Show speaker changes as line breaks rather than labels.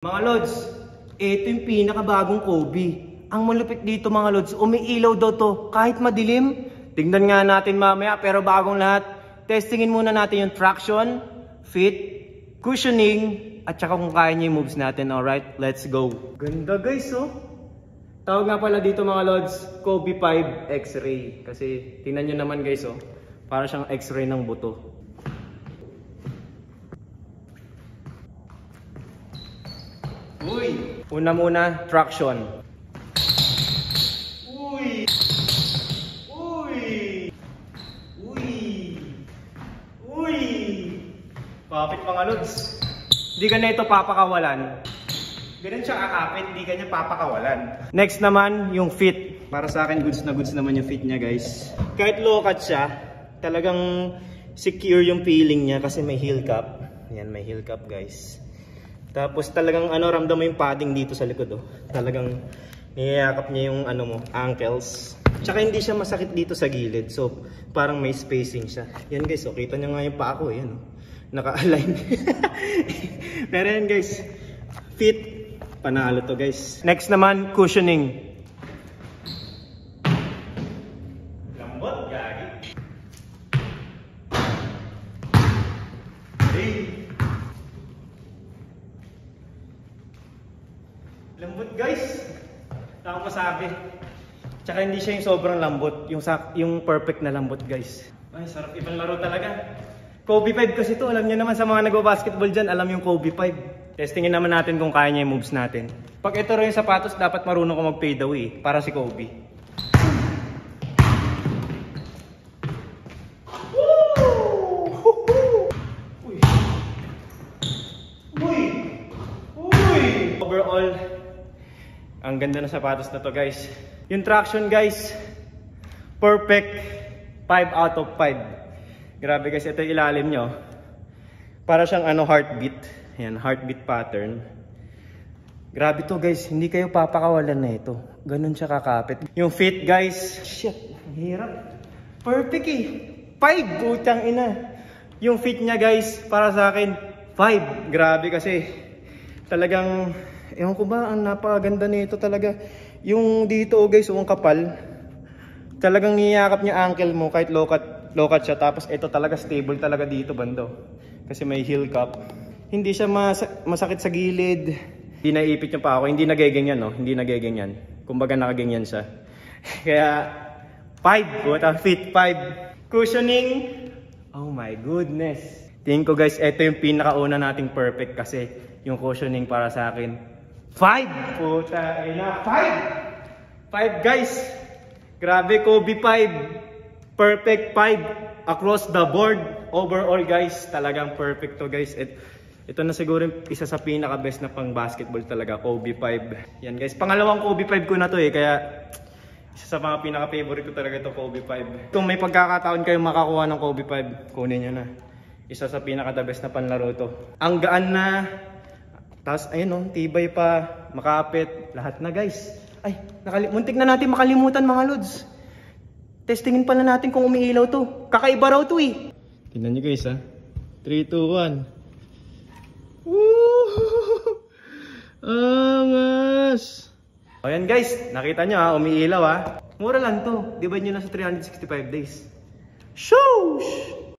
Mga Lods, ito yung pinakabagong Kobe. Ang malupit dito mga Lods, umiilaw daw to kahit madilim. Tingnan nga natin mamaya, pero bagong lahat, testingin muna natin yung traction, fit, cushioning, at saka kung kaya niya yung moves natin. Alright, let's go. Ganda guys, oh. Tawag nga pala dito mga Lods, Kobe 5 X-ray. Kasi tingnan nyo naman guys, oh. Para siyang X-ray ng buto. Uy! Una muna, traction. Uy! Uy! Uy! Uy! Kapit mga Lods. Hindi ka na ito papakawalan. Ganun siya kakapit, hindi ka niya papakawalan. Next naman, yung fit. Para sa akin, goods na goods naman yung fit niya guys. Kahit low cut siya, talagang secure yung feeling niya kasi may heel cap. Yan, may heel cap guys. Tapos talagang ramdam mo yung padding dito sa likod, oh. Talagang niyayakap niya yung ankles. Tsaka hindi siya masakit dito sa gilid. So parang may spacing siya. Yan guys, oh, kita niyo nga yung paa ko, yan, oh. Naka-align. Pero yan guys, fit, panalo to guys. Next naman, cushioning. Lambot, gagi. Lambot guys. Tama masabi. Tsaka hindi siya yung sobrang lambot, yung perfect na lambot guys. Ay, sarap ibang laro talaga. Kobe 5 kasi to, alam niyo naman sa mga nagbabasketball dyan, alam yung Kobe 5. Testingin naman natin kung kaya niya yung moves natin. Pag ito rin yung sapatos, dapat marunong ko mag-fade away para si Kobe. Overall, ang ganda ng sapatos na to guys. Yung traction guys, perfect 5 out of 5. Grabe guys, ito yung ilalim nyo. Para siyang heartbeat. Yan, heartbeat pattern. Grabe to guys, hindi kayo papakawalan na ito. Ganun siya kakapit. Yung fit guys, shit, hirap. Perfect eh. 5, utang ina. Yung fit niya guys, para sa akin, 5. Grabe kasi. Talagang, ewan ko ba, ang napaganda nito talaga. Yung dito guys, yung kapal. Talagang niyakap niya ankle mo kahit low cut siya. Tapos ito talaga stable talaga dito bando. Kasi may heel cap. Hindi siya masakit sa gilid. Hindi naipit yung pa ako. Hindi nagaganyan, no? Hindi nagaganyan. Kumbaga nakaganyan siya. Kaya 5. What a fit 5. Cushioning. Oh my goodness. Tingin ko guys, ito yung pinakauna nating perfect kasi yung cushioning para sa akin 5! Puta, ay na, 5! 5 guys! Grabe, Kobe 5! Perfect 5 across the board. Overall guys, talagang perfect to guys. Ito na siguro isa sa pinaka best na pang basketball talaga, Kobe 5. Yan guys, pangalawang Kobe 5 ko na to kaya isa sa mga pinaka favorite ko talaga ito, Kobe 5. Kung may pagkakataon kayong makakuha ng Kobe 5, kunin nyo na. Isa sa pinaka the best na panlaro to. Ang gaan na, tapos ayun oh, tibay pa, makapit, lahat na guys. Ay, muntik na natin makalimutan mga Lods. Testingin pala natin kung umiilaw to. Kakaiba raw to eh. Tingnan nyo guys ha. 3, 2, 1. Woo! Angas! Ayan guys, nakita nyo ha, umiilaw ha. Mura lang to. Divide nyo na sa 365 days. Shoosh!